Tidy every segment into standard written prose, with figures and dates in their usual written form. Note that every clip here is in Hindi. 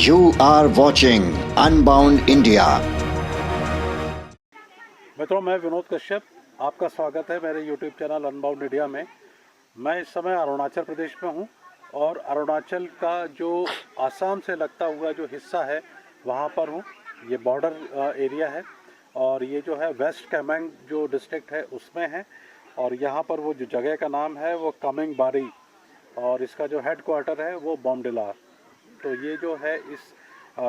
You are watching Unbound India. मित्रों, मैं विनोद कश्यप, आपका स्वागत है मेरे YouTube चैनल अनबाउंड इंडिया में। मैं इस समय अरुणाचल प्रदेश में हूँ और अरुणाचल का जो आसाम से लगता हुआ जो हिस्सा है वहाँ पर हूँ। ये बॉर्डर एरिया है और ये जो है वेस्ट कामेंग जो डिस्ट्रिक्ट है उसमें है। और यहाँ पर वो जो जगह का नाम है वो कामेंग बारी और इसका जो हेड क्वार्टर है वो बॉम्डिला। तो ये जो है इस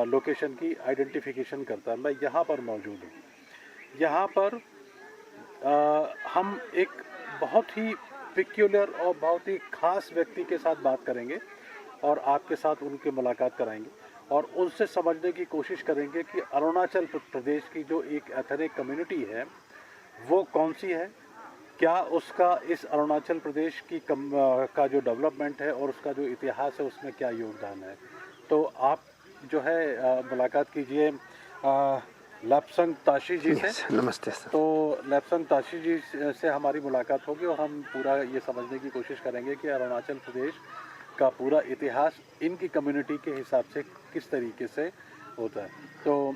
लोकेशन की आइडेंटिफिकेशन करता है। मैं यहाँ पर मौजूद हूँ। यहाँ पर हम एक बहुत ही पिक्यूलर और बहुत ही ख़ास व्यक्ति के साथ बात करेंगे और आपके साथ उनकी मुलाकात कराएंगे और उनसे समझने की कोशिश करेंगे कि अरुणाचल प्रदेश की जो एक एथनिक कम्युनिटी है वो कौन सी है, क्या उसका इस अरुणाचल प्रदेश की का जो डेवलपमेंट है और उसका जो इतिहास है उसमें क्या योगदान है। तो आप जो है मुलाकात कीजिए लैप्संग ताशी जी से। नमस्ते सर। तो लैप्संग ताशी जी से हमारी मुलाकात होगी और हम पूरा ये समझने की कोशिश करेंगे कि अरुणाचल प्रदेश का पूरा इतिहास इनकी कम्युनिटी के हिसाब से किस तरीके से होता है। तो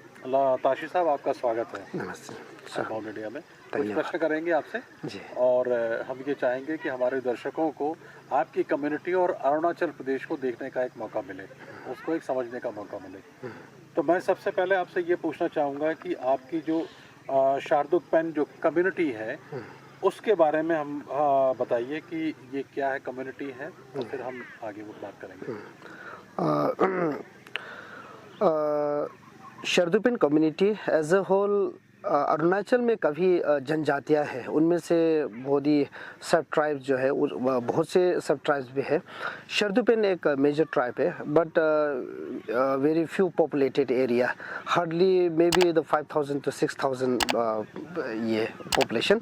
ताशी साहब, आपका स्वागत है। नमस्ते अनबाउंड इंडिया में। कुछ प्रश्न करेंगे आपसे जी। और हम ये चाहेंगे कि हमारे दर्शकों को आपकी कम्युनिटी और अरुणाचल प्रदेश को देखने का एक मौका मिले, उसको एक समझने का मौका मिले। तो मैं सबसे पहले आपसे ये पूछना चाहूँगा कि आपकी जो शारदुकपेन जो कम्युनिटी है उसके बारे में हम बताइए कि ये क्या है, कम्युनिटी है, और फिर हम आगे वो बात करेंगे। Sherdukpen community as a whole Arunachal में काफ़ी जनजातियाँ हैं। उनमें से बहुत ही सब ट्राइब्स जो है बहुत से सब ट्राइब्स भी है। शारदुकपेन एक मेजर ट्राइब है but very few populated area, hardly may be the 5000 to 6000 ये पॉपुलेशन।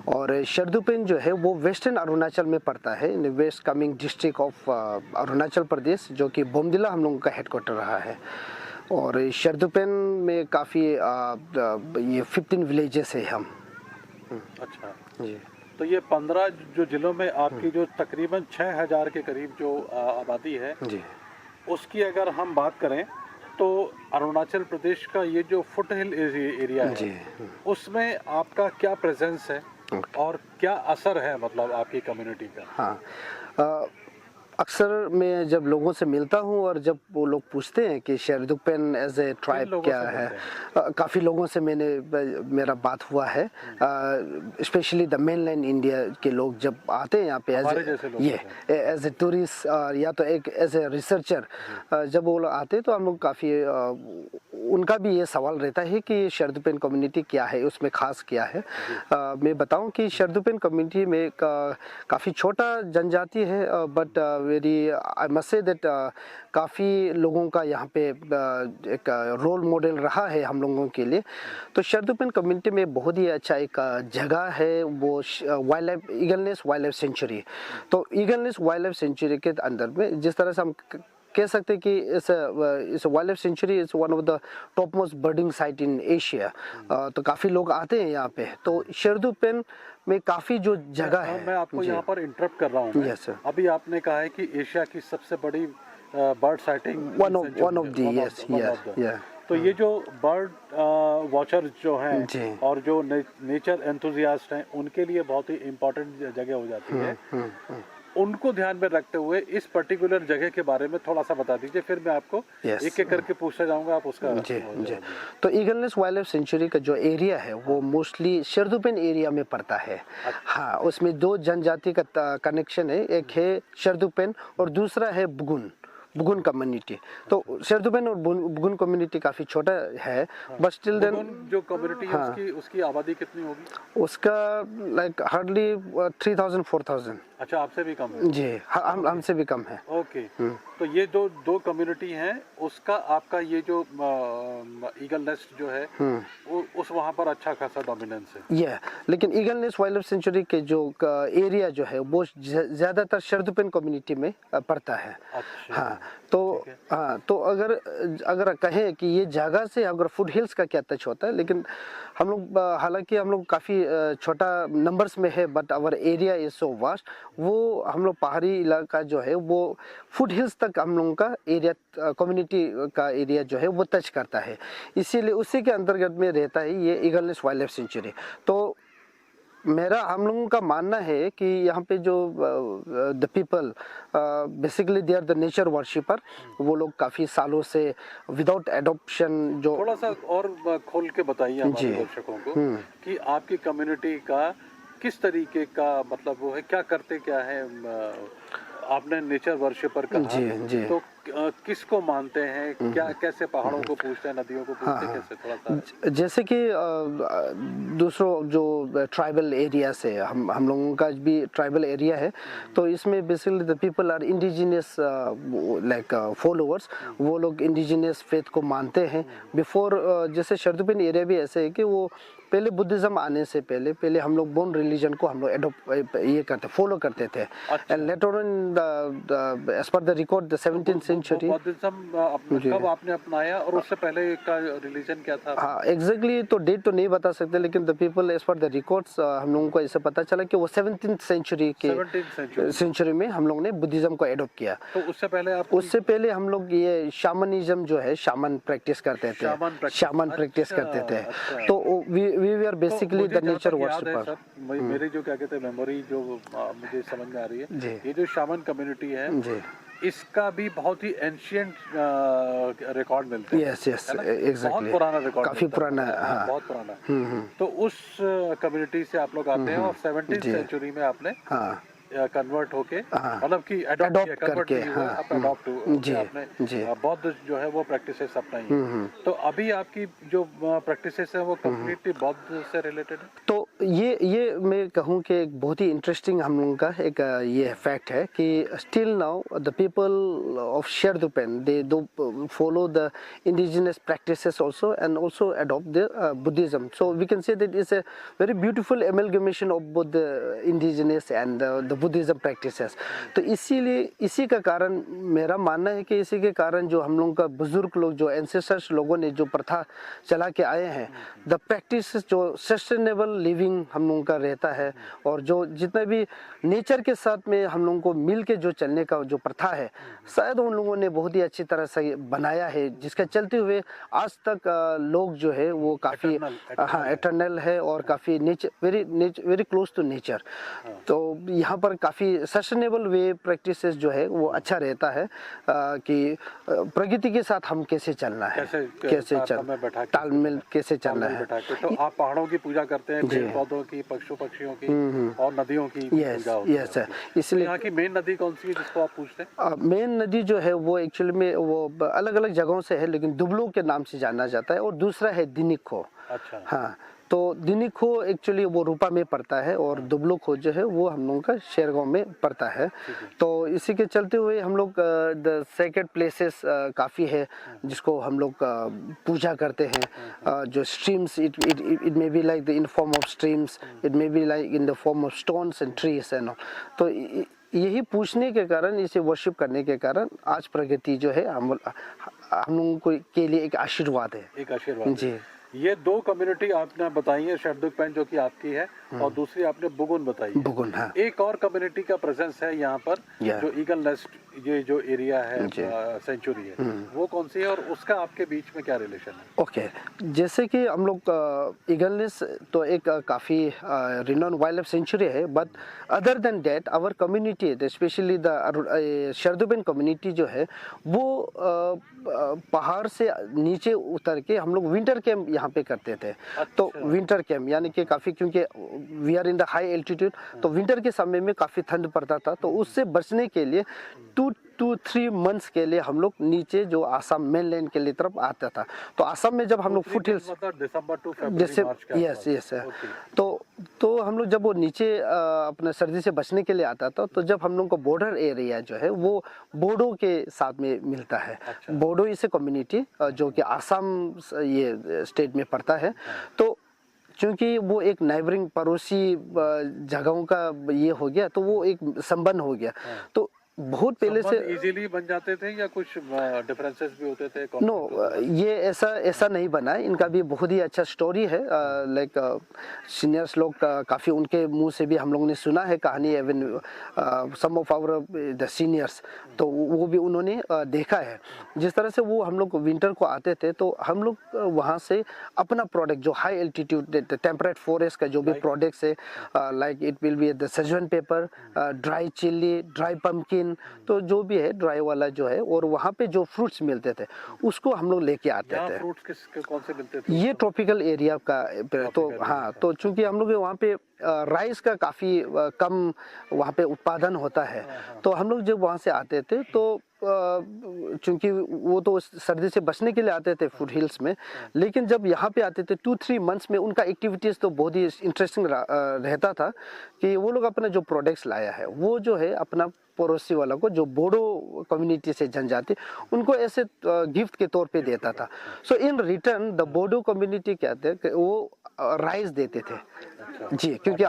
और शारदुकपेन जो है वो वेस्टर्न अरुणाचल में पड़ता है, in west Kameng district of Arunachal Pradesh, जो कि बोमडिला हम लोगों का हेडक्वार्टर रहा है। और शारदुकपेन में काफ़ी ये 15 विलेजेस है हम। अच्छा जी। तो ये 15 जो जिलों में आपकी जो तकरीबन 6000 के करीब जो आबादी है जी, उसकी अगर हम बात करें तो अरुणाचल प्रदेश का ये जो फुट हिल एरिया है जी। उसमें आपका क्या प्रेजेंस है और क्या असर है, मतलब आपकी कम्युनिटी का। हाँ, अक्सर मैं जब लोगों से मिलता हूँ और जब वो लोग पूछते हैं कि शारदुकपेन एज ए ट्राइब क्या है, काफ़ी लोगों से मेरा बात हुआ है। स्पेशली द मेनलैंड इंडिया के लोग जब आते हैं यहाँ पे एज ए टूरिस्ट या तो एक एज ए रिसर्चर, जब वो लोग आते हैं तो हम लोग काफ़ी उनका भी ये सवाल रहता है कि शारदुकपेन कम्युनिटी क्या है, उसमें ख़ास क्या है। मैं बताऊं कि शारदुकपेन कम्युनिटी में काफ़ी छोटा जनजाति है but very I must say that काफ़ी लोगों का यहाँ पे एक रोल मॉडल रहा है हम लोगों के लिए। तो शारदुकपेन कम्युनिटी में बहुत ही अच्छा एक जगह है, वो wild life eagle nest wild life sanctuary. तो eagle nest wild life sanctuary के अंदर में जिस तरह से हम कह सकते हैं कि इस wild life sanctuary is one of the top most birding site in Asia. तो काफ़ी लोग आते हैं यहाँ पे। तो शारदुकपेन में काफ़ी जो जगह है। मैं आपको यहाँ पर इंटरप्ट कर रहा हूँ। Yes sir. अभी आपने कहा है कि एशिया की सबसे बड़ी bird sighting one of the yes yeah. तो ये जो बर्ड वॉचर जो हैं जी। और जो नेचर एंथुजियास्ट हैं उनके लिए बहुत ही इम्पोर्टेंट जगह हो जाती है। उनको ध्यान में रखते हुए इस पर्टिकुलर जगह के बारे में थोड़ा सा बता दीजिए, फिर मैं आपको एक एक करके पूछता जाऊंगा, आप उसका। जी। तो eagle nest wild life century का जो एरिया है वो मोस्टली शारदुकपेन एरिया में पड़ता है। हाँ, उसमें दो जनजाति का कनेक्शन है, एक है शारदुकपेन और दूसरा है बुगुन कम्युनिटी। तो शारदुकपेन और बुगुन कम्युनिटी काफ़ी छोटा है बट स्टिल देन जो कम्युनिटी है उसकी आबादी कितनी होगी? उसका लाइक हार्डली 3000-4000। अच्छा, आपसे भी कम है? जी, हमसे भी कम है। ओके। तो ये दो कम्युनिटी हैं, उसका आपका ये जो ईगल नेस्ट जो है उस वहाँ पर अच्छा खासा डोमिनेंस है। ये लेकिन eagle nest wild life sanctuary के जो एरिया जो है वो ज़्यादातर शारदुकपेन कम्युनिटी में पड़ता है। अच्छा। हाँ, तो अगर कहें कि ये जगह से अगर फुट हिल्स का क्या टच होता है, लेकिन हम लोग हालांकि हम लोग काफ़ी छोटा नंबर्स में है but our area is so vast. वो हम लोग पहाड़ी इलाका जो है वो फुट हिल्स तक हम लोगों का एरिया, कम्युनिटी का एरिया जो है वो टच करता है, इसीलिए उसी के अंतर्गत में रहता है ये eagle nest wild life sanctuary. तो हम लोगों का मानना है कि यहाँ पे जो the people basically they are the nature worshipper, वो लोग काफ़ी सालों से विदाउट एडॉप्शन जो थोड़ा सा और खोल के बताइए हमारे दर्शकों को कि आपकी कम्युनिटी का किस तरीके का मतलब वो है, क्या करते क्या है। आपने नेचर वर्शिपर कहा, जी। तो किसको मानते हैं, क्या कैसे पहाड़ों को पूछते हैं, नदियों को पूछते हैं, कैसे थोड़ा सा। जैसे कि दूसरों जो ट्राइबल एरिया से हम लोगों का भी ट्राइबल एरिया है, तो इसमें basically the people are indigenous like followers, वो लोग इंडिजिनियस फेथ को मानते हैं। बिफोर जैसे शेरदुपिन एरिया भी ऐसे है कि वो पहले बुद्धिज्म आने से पहले हम लोग बोन रिलीजन को हम लोग एडोप्ट ये करते फॉलो करते थे। And later on as per the record the 17th century Buddhism कब आपने अपनाया और उससे पहले का रिलीजन क्या था? हाँ एग्जैक्टली तो डेट तो नहीं बता सकते, लेकिन the people as per the records हम लोगों को ऐसे पता चला कि वो 17th सेंचुरी के सेंचुरी में हम लोग ने बुद्धिज्म को एडोप्ट किया। तो उससे पहले हम लोग ये शामनिज्म जो है, शामन प्रैक्टिस करते थे, शामन प्रैक्टिस करते थे। तो we are basically the nature worshipper. मेरी जो क्या कहते हैं मेमोरी जो मुझे समझ में आ रही है, ये जो शामन कम्युनिटी है इसका भी बहुत ही एंशिएंट रिकॉर्ड मिलते हैं। यस एग्जैक्टली, बहुत पुराना रिकॉर्ड, काफी पुराना, हाँ बहुत पुराना। तो उस कम्युनिटी से आप लोग आते हैं और 17th सेंचुरी में आपने कन्वर्ट होके मतलब कि अडॉप्ट करके अडॉप्ट आपने बौद्ध जो है वो प्रैक्टिसेस अपनाई। तो अभी आपकी जो प्रैक्टिसेस है वो कंप्लीटली बौद्ध से रिलेटेड है। तो ये मैं कहूँ कि एक बहुत ही इंटरेस्टिंग हम लोगों का एक ये फैक्ट है कि still now the people of Sherdukpen they do follow the indigenous practices also and also adopt the Buddhism. So we can say that is a very beautiful amalgamation of both the indigenous and the Buddhism practices. तो इसीलिए इसी का कारण मेरा मानना है कि इसी के कारण जो हम लोगों का बुजुर्ग लोग जो एंसेस्टर्स लोगों ने जो प्रथा चला के आए हैं, द प्रैक्टिस जो सस्टेनेबल लिविंग हम लोगों का रहता है और जो जितना भी नेचर के साथ में हम लोगों को मिल के जो चलने का जो प्रथा है, शायद उन लोगों ने बहुत ही अच्छी तरह से बनाया है, जिसके चलते हुए आज तक लोग जो है वो काफ़ी एटर्नल है और काफ़ी वेरी क्लोज टू नेचर। तो यहाँ पर काफ़ी सस्टेनेबल वे प्रैक्टिसेस जो है वो अच्छा रहता है कि प्रकृति के साथ हम कैसे चलना है, कैसे तालमेल कैसे चलना है। तो आप पहाड़ों की पूजा करते हैं, पेड़ पौधों की, पशु पक्षियों की और नदियों की पूजा होती है। सर, इसलिए यहाँ की मेन नदी कौन सी है जिसको आप पूछते हैं? मेन नदी जो है वो एक्चुअली में वो अलग अलग जगहों से है, लेकिन दुबलो के नाम से जाना जाता है और दूसरा है दिनिखो। अच्छा, हाँ। तो दिनिखो एक्चुअली वो रूपा में पड़ता है और दुबलो खो जो है वो हम लोगों का शेरगांव में पड़ता है। तो इसी के चलते हुए हम लोग द सेक्रेड प्लेसेस काफ़ी है जिसको हम लोग पूजा करते हैं। जो streams, it may be like the in form of streams, it may be like in the form of stones and trees and all. तो यही पूछने के कारण, इसे वर्शिप करने के कारण आज प्रगति जो है हम लोगों के लिए एक आशीर्वाद है। एक आशीर्वाद जी। ये दो कम्युनिटी आपने बताई है, शेरदुकपेन जो कि आपकी है और दूसरी आपने बुगुन बताई है। बुगुन, हाँ। एक और कम्युनिटी का प्रेजेंस है यहाँ पर जो ईगल नेस्ट, ये जो एरिया है सेंचुरी है, वो कौन सी है और उसका आपके बीच में क्या रिलेशन है? ओके, जैसे कि हम लोग ईगल नेस्ट तो एक काफ़ी रिनोन वाइल्ड लाइफ सेंचुरी है, but other than that our community specially the Sherdukpen community जो है वो पहाड़ से नीचे उतर के हम लोग विंटर कैंप यहाँ पे करते थे। तो विंटर कैंप यानी कि काफ़ी, क्योंकि we are in the high altitude, तो विंटर के समय में काफ़ी ठंड पड़ता था, तो उससे बचने के लिए 2-3 मंथ्स के लिए हम लोग नीचे जो आसाम मेनलैंड के लिए तरफ आता था। तो आसाम में जब हम लोग foothills, December to February, yes तो हम लोग जब वो नीचे अपने सर्दी से बचने के लिए आता था, तो जब हम लोग को बॉर्डर एरिया जो है वो बोडो के साथ में मिलता है। बोडो इस कम्युनिटी जो कि आसाम ये स्टेट में पड़ता है। तो क्योंकि वो एक नाइबरिंग पड़ोसी जगहों का ये हो गया, तो वो एक संबंध हो गया। तो बहुत पहले से इजीली बन जाते थे या कुछ डिफरेंसेस भी होते थे? नो, ये ऐसा नहीं बना है। इनका भी बहुत ही अच्छा स्टोरी है। लाइक सीनियर्स लोग काफ़ी उनके मुंह से भी हम लोगों ने सुना है कहानी, even some of our the seniors, तो वो भी उन्होंने देखा है। जिस तरह से वो हम लोग विंटर को आते थे तो हम लोग वहाँ से अपना प्रोडक्ट जो हाई एल्टीट्यूड टेम्परेट फॉरेस्ट का जो भी प्रोडक्ट्स है, like it will be the Sichuan pepper, dry chilli, dry pumpkin, तो जो भी है ड्राई वाला जो है, और वहाँ पे जो फ्रूट्स मिलते थे उसको हम लोग लेके आते थे। फ्रूट्स कौन से मिलते थे? ये ट्रॉपिकल एरिया का तो हाँ, तो चूंकि हम लोग वहाँ पे राइस का काफ़ी कम वहाँ पे उत्पादन होता है, तो हम लोग जब वहाँ से आते थे तो चूंकि वो तो सर्दी से बचने के लिए आते थे फुट हिल्स में, लेकिन जब यहाँ पे आते थे 2-3 मंथ्स में उनका एक्टिविटीज़ तो बहुत ही इंटरेस्टिंग रहता था कि वो लोग अपना जो प्रोडक्ट्स लाया है वो जो है अपना पड़ोसी वाला को, जो बोडो कम्युनिटी से जनजाति, उनको ऐसे गिफ्ट के तौर पे देता था। So in return the Bodo community कहते हैं कि वो राइस देते थे जी, क्योंकि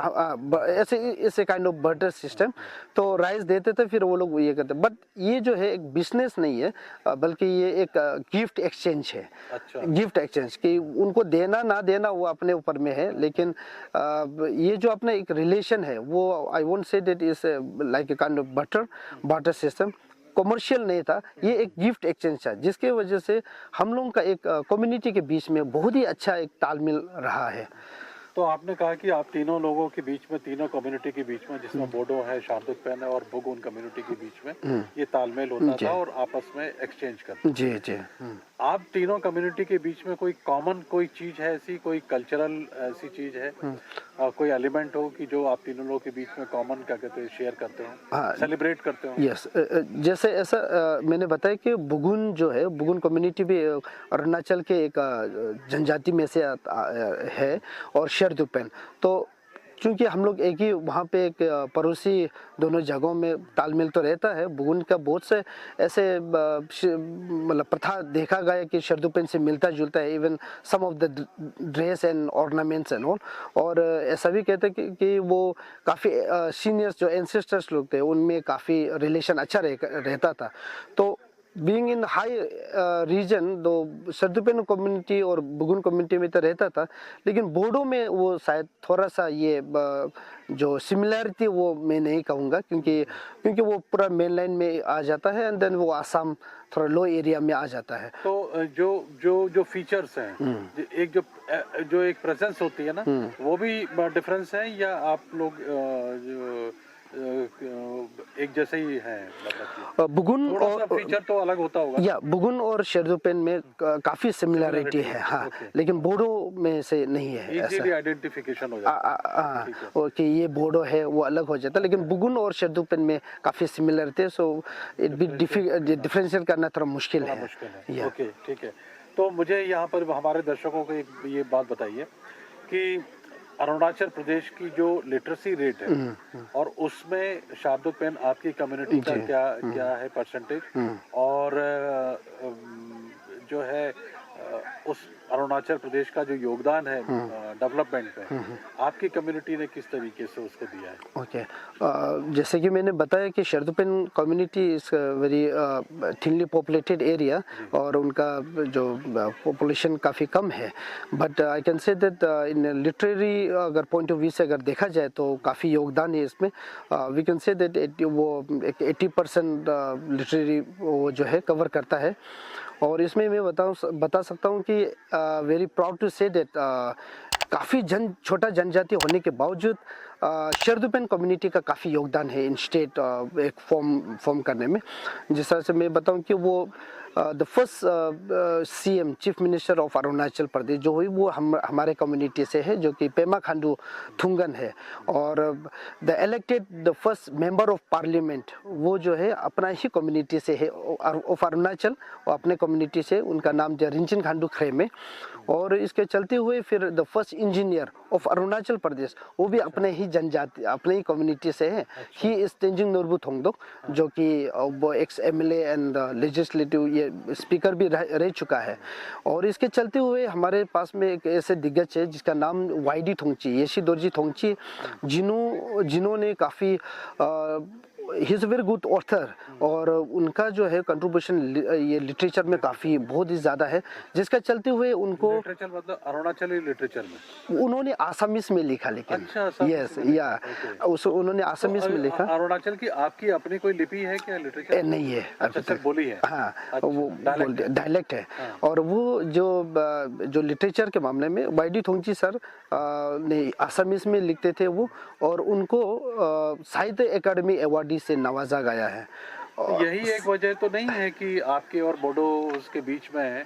ऐसे काइंड ऑफ बर्टर सिस्टम, तो राइस देते थे, फिर वो लोग ये करते। बट ये जो है एक बिजनेस नहीं है, बल्कि ये एक गिफ्ट एक्सचेंज है। गिफ्ट एक्सचेंज कि उनको देना ना देना वो अपने ऊपर में है, लेकिन ये जो अपना एक रिलेशन है वो I won't say that is like a kind of barter system. Commercial नहीं था, ये एक गिफ्ट एक्सचेंज था, जिसके वजह से हम लोगों का एक कम्युनिटी के बीच में बहुत ही अच्छा एक तालमेल रहा है। तो आपने कहा कि आप तीनों लोगों के बीच में, तीनों कम्युनिटी के बीच में, जिसमें बोडो है, शार्दुकपेन है और बुगुन कम्युनिटी के बीच में ये तालमेल होता था और आपस में एक्सचेंज करते थे। जी जी। आप तीनों कम्युनिटी के बीच में कोई कॉमन कोई चीज है ऐसी, कोई कल्चरल ऐसी चीज है, कोई एलिमेंट हो कि जो आप तीनों लोगों के बीच में कॉमन क्या कहते हैं, शेयर करते हो, सेलिब्रेट करते हो? यस, जैसे ऐसा मैंने बताया कि बुगुन जो है, बुगुन कम्युनिटी भी अरुणाचल के एक जनजाति में से है, और शेरदुकपेन, तो क्योंकि हम लोग एक ही वहाँ पे एक पड़ोसी दोनों जगहों में तालमेल तो रहता है। बुगुन का बहुत से ऐसे मतलब प्रथा देखा गया कि शेरदुकपेन से मिलता जुलता है, even some of the dress and ornaments and all. और ऐसा भी कहते हैं कि वो काफ़ी सीनियर्स जो एंसेस्टर्स लोग थे उनमें काफ़ी रिलेशन अच्छा रहता था। तो बीइंग इन हाई रीजन, दो शेरदुकपेन कम्युनिटी और बुगुन कम्युनिटी में तो रहता था, लेकिन बोडो में वो शायद थोड़ा सा ये जो सिमिलैरिटी वो मैं नहीं कहूँगा, क्योंकि वो पूरा मेन लाइन में आ जाता है एंड देन वो आसाम थोड़ा लो एरिया में आ जाता है। तो जो फीचर्स हैं, जो एक प्रेजेंस होती है ना, वो भी डिफरेंस है या आप लोग जो एक जैसे ही है? बुगुन और फीचर तो अलग होता होगा या बुगुन और शेरदुकपेन में काफी सिमिलरिटी है, हाँ, लेकिन बोडो में से नहीं है। इजीली आइडेंटिफिकेशन हो जाता है और कि ये बोडो है वो अलग हो जाता है, लेकिन बुगुन और शेरदुकपेन में काफी सिमिलरिटी है, सो इट भी डिफरेंशिएट करना थोड़ा मुश्किल है। ओके, ठीक है। तो मुझे यहाँ पर हमारे दर्शकों को एक ये बात बताइए कि अरुणाचल प्रदेश की जो लिटरेसी रेट है और उसमें शार्दुकपेन आपकी कम्युनिटी का क्या है परसेंटेज, और जो है उस अरुणाचल प्रदेश का जो योगदान है डेवलपमेंट में, आपकी कम्युनिटी ने किस तरीके से उसको दिया है? ओके, जैसे कि मैंने बताया कि Sherdukpen community is very thinly populated area और उनका जो पॉपुलेशन काफ़ी कम है, but I can say that in literary अगर पॉइंट ऑफ व्यू से अगर देखा जाए तो काफ़ी योगदान है इसमें। वी कैन से दैट वो 80% लिटरेरी वो जो है कवर करता है। और इसमें मैं बता सकता हूँ कि very proud to say that काफ़ी छोटा जनजाति होने के बावजूद शेरदुकपेन कम्युनिटी का काफ़ी योगदान है इन स्टेट एक फॉर्म करने में। जिस तरह से मैं बताऊं कि वो the first CM chief minister of Arunachal Pradesh जो हुई वो हमारे कम्युनिटी से है, जो कि पेमा खांडू थुंगन है। और the elected the first member of parliament वो जो है अपना ही कम्युनिटी से है ऑफ अरुणाचल, और अपने कम्युनिटी से, उनका नाम जो रिंचिन खांडू खरेमे। और इसके चलते हुए फिर the first engineer of Arunachal Pradesh वो भी अपने ही जनजाति, अपने ही कम्युनिटी से है। ही इज तेंजिंग नोरबू थोंगडोक, जो कि वो एक्स MLA एंड लेजिस्लेटिव ये स्पीकर भी रह चुका है। और इसके चलते हुए हमारे पास में एक ऐसे दिग्गज है जिसका नाम YD थोंगची, येशी दोरजी थोंगची, जिन्होंने काफ़ी ही is a very good author और उनका जो है कंट्रीब्यूशन ये लिटरेचर में काफ़ी बहुत ही ज़्यादा है, जिसका चलते हुए उनको लिटरेचर मतलब अरुणाचली लिटरेचर में उन्होंने आसामीज में लिखा, लेकिन अच्छा, आसामीज यस में या उस उन्होंने आसामीज में लिखा। अरुणाचल की आपकी अपनी कोई लिपि है क्या लिटरेचर? नहीं है अच्छा, अभी तक। बोली है। हाँ अच्छा, वो डायलेक्ट है। हाँ। और वो जो लिटरेचर के मामले में वाईडी थोंगची सर ने आसामीज में लिखते थे वो, और उनको साहित्य अकादमी अवार्डी से नवाजा गया है। यही एक वजह तो नहीं है कि आपके और बोडो उसके बीच में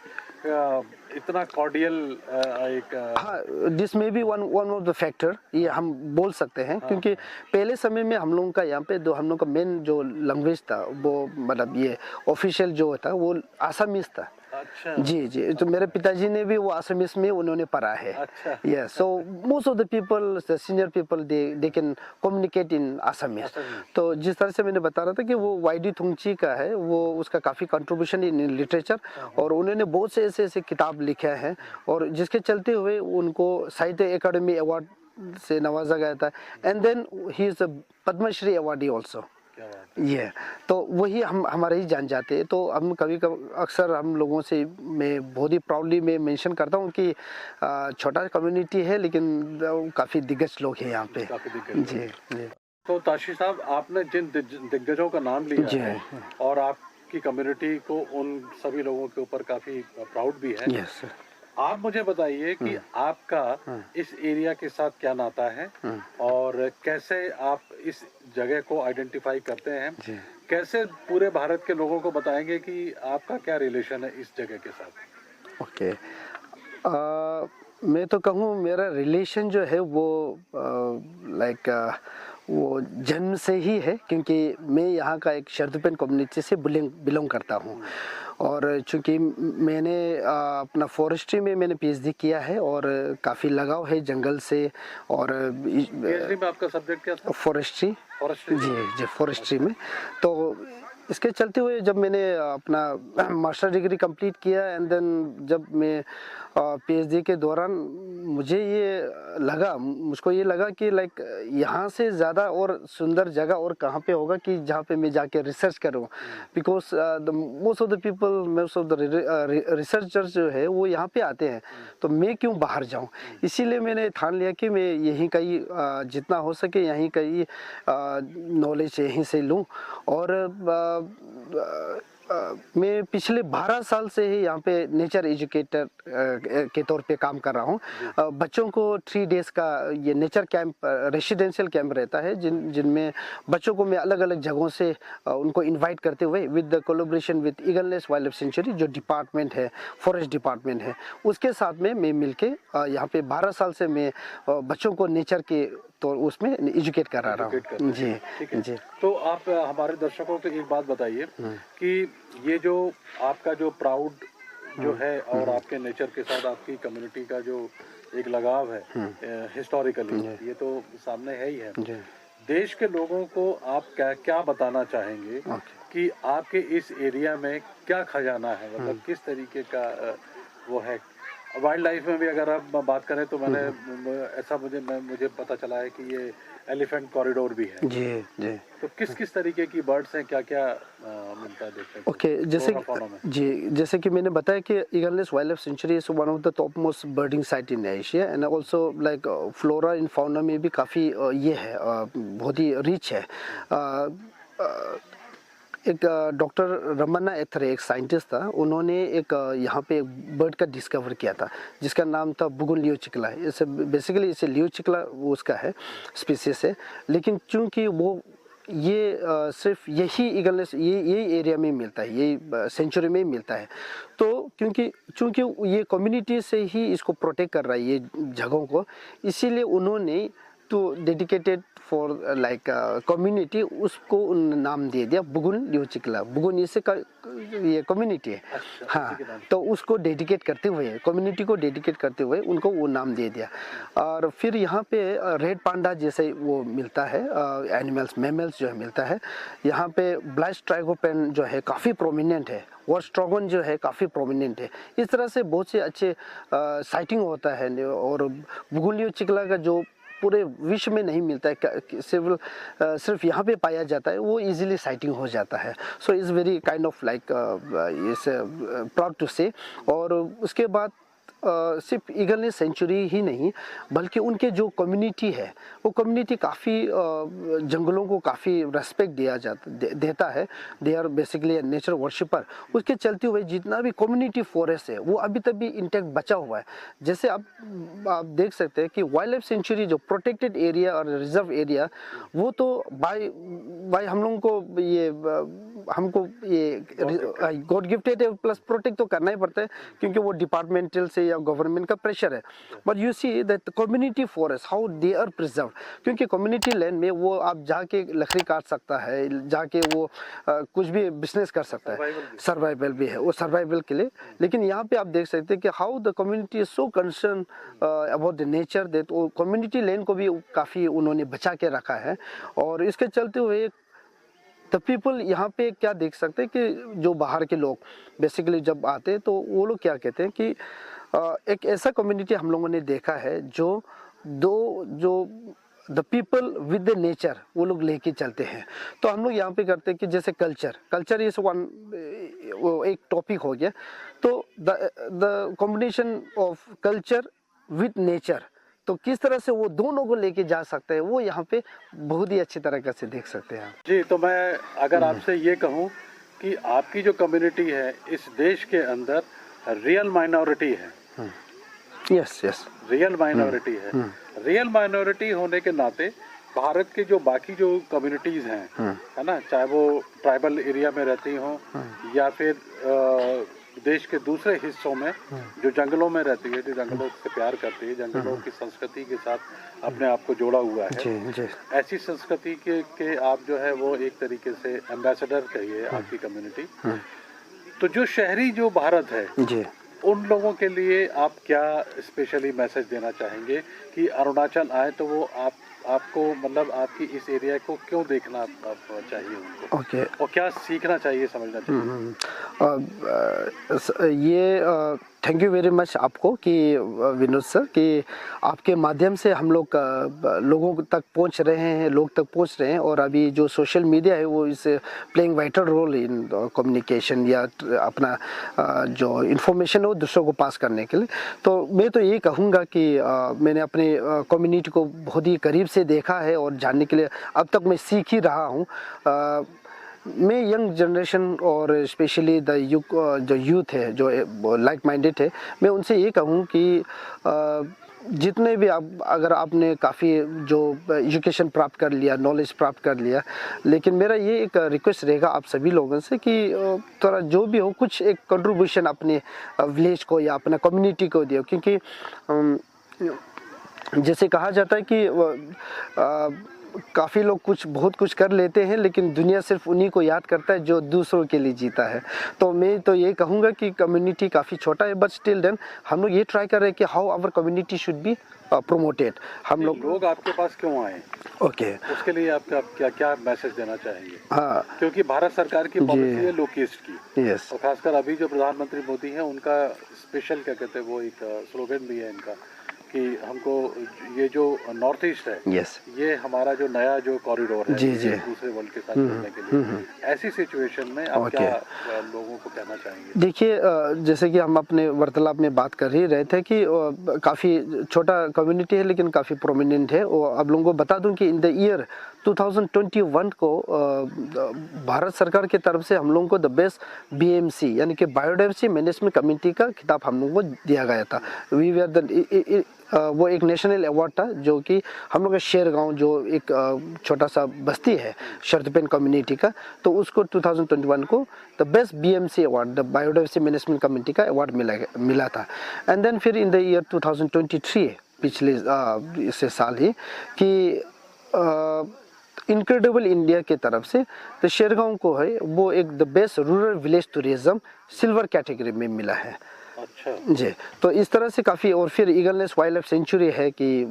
इतना कॉर्डियल एक हाँ, दिस में भी वन ऑफ द फैक्टर ये हम बोल सकते हैं, क्योंकि पहले समय में हम लोगों का यहाँ पे हम लोग का मेन जो लैंग्वेज था वो मतलब ये ऑफिशियल जो था वो आसामीज था। अच्छा जी जी, तो मेरे पिताजी ने भी वो आसामीज में उन्होंने पढ़ा है। अच्छा yes, so most of the people, the senior people, they can communicate in Assamese. तो जिस तरह से मैंने बता रहा था कि वो वाईडी थोंगची का है, वो उसका काफ़ी कंट्रीब्यूशन इन लिटरेचर, और उन्होंने बहुत से ऐसे किताब लिखे हैं और जिसके चलते हुए उनको साहित्य अकादमी अवार्ड से नवाजा गया था। And then he is a Padmashri awardee also. क्या बात है। ये तो वही हम हमारे ही जान जाते हैं। तो हम कभी कभी अक्सर हम लोगों से मैं बहुत ही प्राउडली मैं मेंशन करता हूँ कि छोटा कम्युनिटी है लेकिन काफ़ी दिग्गज लोग हैं यहाँ पे। काफी दिक्कत जी जी तो ताशी साहब, आपने जिन दिग्गजों का नाम लिया जी है और आपकी कम्युनिटी को उन सभी लोगों के ऊपर काफी प्राउड भी है, यस आप मुझे बताइए कि आपका इस एरिया के साथ क्या नाता है और कैसे आप इस जगह को आइडेंटिफाई करते हैं, जी कैसे पूरे भारत के लोगों को बताएंगे कि आपका क्या रिलेशन है इस जगह के साथ? ओके। मैं तो कहूँ मेरा रिलेशन जो है वो लाइक वो जन्म से ही है, क्योंकि मैं यहाँ का एक शेरदुपेन कम्युनिटी से बिलोंग करता हूँ। और चूँकि मैंने अपना फॉरेस्ट्री में मैंने पीएचडी किया है और काफ़ी लगाव है जंगल से। और पीएचडी में आपका सब्जेक्ट क्या था? फॉरेस्ट्री। फॉरेस्ट्री। जी जी, फॉरेस्ट्री में। तो इसके चलते हुए जब मैंने अपना मास्टर डिग्री कंप्लीट किया एंड देन जब मैं पीएचडी के दौरान मुझको ये लगा कि लाइक यहाँ से ज़्यादा और सुंदर जगह और कहाँ पे होगा कि जहाँ पे मैं जाके रिसर्च करूँ, because most of the researchers जो है वो यहाँ पे आते हैं, तो मैं क्यों बाहर जाऊँ। इसीलिए मैंने ठान लिया कि मैं यहीं का ही जितना हो सके यहीं का ही नॉलेज यहीं से लूँ। और मैं पिछले 12 साल से ही यहाँ पे नेचर एजुकेटर के तौर पे काम कर रहा हूँ। बच्चों को 3 डेज का ये नेचर कैंप, रेसिडेंशियल कैंप रहता है जिनमें बच्चों को मैं अलग अलग जगहों से उनको इनवाइट करते हुए with the collaboration with eagle nest wild life century जो डिपार्टमेंट है, फॉरेस्ट डिपार्टमेंट है, उसके साथ में मैं मिलके यहाँ पे 12 साल से मैं बच्चों को नेचर के तो उसमें एजुकेट करा रहा हूँ। जी जी। तो आप हमारे दर्शकों को एक बात बताइए कि ये जो आपका जो प्राउड जो है और आपके नेचर के साथ आपकी कम्युनिटी का जो एक लगाव है हिस्टोरिकली, ये तो सामने है ही है। देश के लोगों को आप क्या बताना चाहेंगे कि आपके इस एरिया में क्या खजाना है, मतलब किस तरीके का वो है। वाइल्ड लाइफ में भी अगर आप बात करें तो मुझे पता चला है कि ये एलिफेंट कॉरिडोर भी है। जी जी। तो किस तरीके की बर्ड्स हैं, क्या क्या मिलता है देखने को? ओके, जैसे कि मैंने बताया कि eagle nest wild life sanctuary is one of the top most birding site in Asia and also like flora in fauna में भी काफ़ी ये है, बहुत ही रिच है। एक डॉक्टर रमन्ना एथरे एक साइंटिस्ट था, उन्होंने एक यहाँ पे एक बर्ड का डिस्कवर किया था जिसका नाम था बुगुन लियोचिक्ला। इसे बेसिकली इसे लियोचिक्ला वो उसका है स्पीसीज है, लेकिन चूंकि वो ये सिर्फ यही ईगल नेस्ट यही एरिया में मिलता है, यही सेंचुरी में मिलता है। तो चूंकि ये कम्युनिटी से ही इसको प्रोटेक्ट कर रहा है ये जगहों को, इसीलिए उन्होंने तो डेडिकेटेड फॉर लाइक कम्युनिटी उसको नाम दे दिया बुगुन लियोचिक्ला। बुगुन इसे का ये कम्युनिटी है। अच्छा, हाँ, तो उसको डेडिकेट करते हुए कम्युनिटी को डेडिकेट करते हुए उनको वो नाम दे दिया। और फिर यहाँ पे रेड पांडा जैसे वो मिलता है, एनिमल्स मैमल्स जो है मिलता है। यहाँ पे ब्लैक ट्राइगोपेन जो है काफ़ी प्रोमिनेंट है, वॉचड्रैगन जो है काफ़ी प्रोमिनेंट है। इस तरह से बहुत से अच्छे साइटिंग होता है। और बुगुन लियोचिक्ला का जो पूरे विश्व में नहीं मिलता है, सिर्फ यहाँ पे पाया जाता है, वो इजीली साइटिंग हो जाता है। So is very kind of like proud to say. और उसके बाद सिर्फ ईगल सेंचुरी ही नहीं बल्कि उनके जो कम्युनिटी है वो कम्युनिटी काफ़ी जंगलों को काफ़ी रेस्पेक्ट देता है। They are basically nature worshipper. उसके चलते हुए जितना भी कम्युनिटी फॉरेस्ट है वो अभी तक भी इंटैक्ट बचा हुआ है। जैसे आप देख सकते हैं कि वाइल्ड लाइफ सेंचुरी जो प्रोटेक्टेड एरिया और रिजर्व एरिया वो तो बाय हम लोगों को ये गॉड गिफ्टेड है, प्लस प्रोटेक्ट तो करना ही पड़ता है क्योंकि वो डिपार्टमेंटल से या गवर्नमेंट का प्रेशर है। But you see that community forest how they are preserve, क्योंकि कम्युनिटी लैंड में वो आप जाके लकड़ी काट सकता है, जाके वो कुछ भी बिजनेस कर सकता है, सर्वाइवल भी है वो सर्वाइवल के लिए। लेकिन यहाँ पे आप देख सकते हैं कि how the community is so concern about the nature that वो कम्युनिटी लैंड को भी काफ़ी उन्होंने बचा के रखा है। और इसके चलते हुए द पीपल यहाँ पे क्या देख सकते हैं कि जो बाहर के लोग बेसिकली जब आते हैं तो वो लोग क्या कहते हैं कि एक ऐसा कम्युनिटी हम लोगों ने देखा है जो the people with the nature वो लोग लेके चलते हैं। तो हम लोग यहाँ पे करते हैं कि जैसे कल्चर इस वन वो एक टॉपिक हो गया। तो the combination of culture with nature, तो किस तरह से वो दोनों को लेके जा सकते हैं वो यहाँ पे बहुत ही अच्छी तरह से देख सकते हैं। जी, तो मैं अगर आपसे ये कहूँ कि आपकी जो कम्युनिटी है इस देश के अंदर रियल माइनॉरिटी है। यस रियल माइनॉरिटी है। रियल माइनॉरिटी होने के नाते भारत के जो बाकी जो कम्युनिटीज हैं, है ना, चाहे वो ट्राइबल एरिया में रहती हों या फिर देश के दूसरे हिस्सों में जो जंगलों में रहती है, जो जंगलों से प्यार करती है, जंगलों की संस्कृति के साथ अपने आप को जोड़ा हुआ है, जी। ऐसी संस्कृति के आप जो है वो एक तरीके से एम्बेसडर कहिए आपकी कम्युनिटी। तो जो शहरी जो भारत है जी, उन लोगों के लिए आप क्या स्पेशली मैसेज देना चाहेंगे कि अरुणाचल आए तो वो आपको मतलब आपकी इस एरिया को क्यों देखना चाहिए उनको? ओके। और क्या सीखना चाहिए, समझना चाहिए? ये थैंक यू वेरी मच आपको कि विनोद सर कि आपके माध्यम से हम लोग लोगों तक पहुंच रहे हैं, लोग तक पहुंच रहे हैं। और अभी जो सोशल मीडिया है वो is playing vital role in communication या अपना जो इन्फॉर्मेशन है वो दूसरों को पास करने के लिए। तो मैं तो ये कहूँगा कि मैंने अपने कम्युनिटी को बहुत ही करीब से देखा है और जानने के लिए अब तक मैं सीख ही रहा हूँ। मैं यंग जनरेशन और स्पेशली जो यूथ है जो लाइक माइंडेड है, मैं उनसे ये कहूँ कि जितने भी अगर आपने काफ़ी जो एजुकेशन प्राप्त कर लिया, नॉलेज प्राप्त कर लिया, लेकिन मेरा ये एक रिक्वेस्ट रहेगा आप सभी लोगों से कि थोड़ा जो भी हो कुछ एक कंट्रीब्यूशन अपने विलेज को या अपना कम्युनिटी को दियो। क्योंकि जैसे कहा जाता है कि काफ़ी लोग बहुत कुछ कर लेते हैं लेकिन दुनिया सिर्फ उन्हीं को याद करता है जो दूसरों के लिए जीता है। तो मैं तो ये कहूँगा कि कम्युनिटी काफ़ी छोटा है बट स्टिल देन हम लोग ये ट्राई कर रहे हैं कि how our community should be promoted. हम लोग आपके पास क्यों आए? ओके, उसके लिए आप क्या मैसेज देना चाहेंगे? हाँ, क्योंकि भारत सरकार की पॉलिसी है लोकेस्ट की। यस। और खासकर अभी जो प्रधानमंत्री मोदी हैं उनका स्पेशल क्या कहते हैं वो एक स्लोगन भी है इनका कि हमको ये जो नॉर्थ ईस्ट है, यस, ये हमारा जो नया जो कॉरिडोर है जी। दूसरे वर्ल्ड के साथ जुड़ने के लिए। ऐसी सिचुएशन में आप क्या लोगों को कहना चाहेंगे? देखिए, जैसे कि हम अपने वार्तालाप में बात कर ही रहे थे कि काफ़ी छोटा कम्युनिटी है लेकिन काफ़ी प्रोमिनेंट है। और आप लोगों को बता दूं कि इन द ईयर 2021 को भारत सरकार की तरफ से हम लोगों को द बेस्ट BMC यानी कि बायोडाइवर्सिटी मैनेजमेंट कमेटी का खिताब हम लोगों को दिया गया था। वी वर द वो एक नेशनल अवार्ड था जो कि हम लोग का शेरगांव जो एक छोटा सा बस्ती है शर्तपेन कम्युनिटी का, तो उसको 2021 को the best BMC award the biodiversity management committee का अवार्ड मिला था। एंड देन फिर इन द ईयर 2023 पिछले इस साल ही कि इनक्रेडिबल इंडिया की तरफ से तो शेरगांव को है वो एक the best rural village tourism silver category में मिला है। अच्छा जी, तो इस तरह से काफ़ी। और फिर eagle nest wild life sanctuary है कि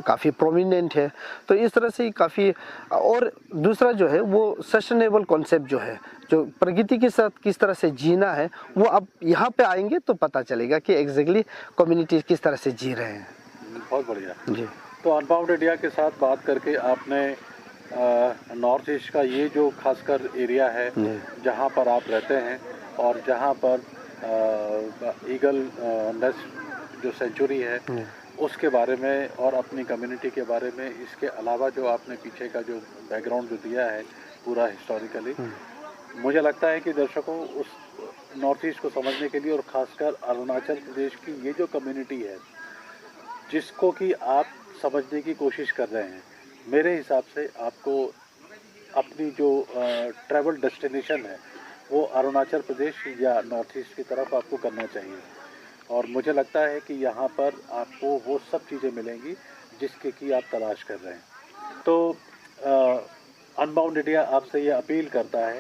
काफ़ी प्रोमिनेंट है। तो इस तरह से काफ़ी। और दूसरा जो है वो सस्टेनेबल कॉन्सेप्ट जो है, जो प्रकृति के साथ किस तरह से जीना है, वो अब यहाँ पे आएंगे तो पता चलेगा कि एग्जैक्टली कम्युनिटी किस तरह से जी रहे हैं। बहुत बढ़िया जी। तो अनबाउंड इंडिया के साथ बात करके आपने नॉर्थ ईस्ट का ये जो खासकर एरिया है जहाँ पर आप रहते हैं और जहाँ पर ईगल नेस्ट जो सेंचुरी है उसके बारे में और अपनी कम्युनिटी के बारे में, इसके अलावा जो आपने पीछे का जो बैकग्राउंड जो दिया है पूरा हिस्टोरिकली, मुझे लगता है कि दर्शकों उस नॉर्थ ईस्ट को समझने के लिए और ख़ासकर अरुणाचल प्रदेश की ये जो कम्युनिटी है जिसको कि आप समझने की कोशिश कर रहे हैं, मेरे हिसाब से आपको अपनी जो ट्रैवल डेस्टिनेशन है वो अरुणाचल प्रदेश या नॉर्थ ईस्ट की तरफ आपको करना चाहिए। और मुझे लगता है कि यहाँ पर आपको वो सब चीज़ें मिलेंगी जिसके की आप तलाश कर रहे हैं। तो अनबाउंड इंडिया आपसे ये अपील करता है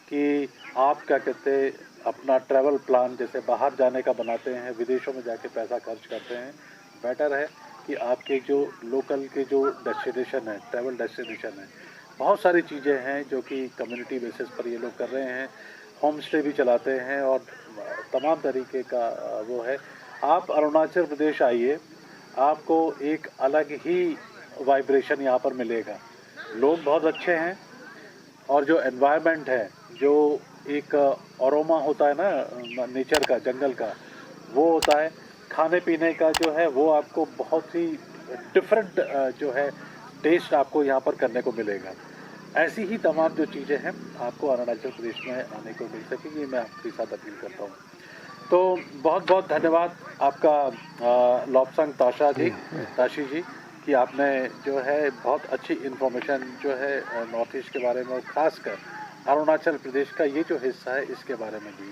कि आप क्या कहते हैं अपना ट्रैवल प्लान जैसे बाहर जाने का बनाते हैं, विदेशों में जाके पैसा खर्च करते हैं, बेटर है कि आपके जो लोकल के जो डेस्टिनेशन है, ट्रैवल डेस्टिनेशन है, बहुत सारी चीज़ें हैं जो कि कम्युनिटी बेसिस पर ये लोग कर रहे हैं, होम स्टे भी चलाते हैं और तमाम तरीके का वो है। आप अरुणाचल प्रदेश आइए, आपको एक अलग ही वाइब्रेशन यहाँ पर मिलेगा। लोग बहुत अच्छे हैं और जो एनवायरनमेंट है, जो एक अरोमा होता है ना नेचर का, जंगल का, वो होता है। खाने पीने का जो है वो आपको बहुत ही डिफरेंट जो है टेस्ट आपको यहाँ पर करने को मिलेगा। ऐसी ही तमाम जो चीज़ें हैं आपको अरुणाचल प्रदेश में आने को मिल सकेंगी, मैं आपके साथ अपील करता हूँ। तो बहुत बहुत धन्यवाद आपका लॉपसंग ताशी जी कि आपने जो है बहुत अच्छी इन्फॉर्मेशन जो है नॉर्थ ईस्ट के बारे में और ख़ासकर अरुणाचल प्रदेश का ये जो हिस्सा है इसके बारे में भी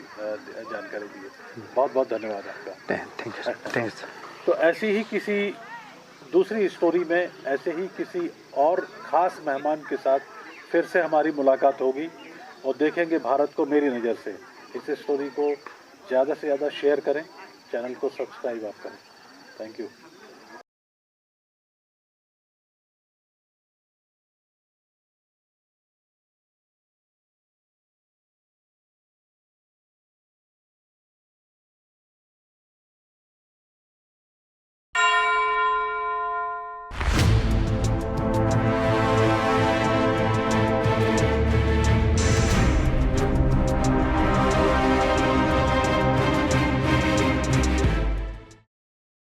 जानकारी दी है। बहुत बहुत धन्यवाद आपका। Thank you. तो ऐसी ही किसी दूसरी स्टोरी में ऐसे ही किसी और ख़ास मेहमान के साथ फिर से हमारी मुलाकात होगी और देखेंगे भारत को मेरी नज़र से। इस स्टोरी को ज़्यादा से ज़्यादा शेयर करें, चैनल को सब्सक्राइब आप करें। Thank you.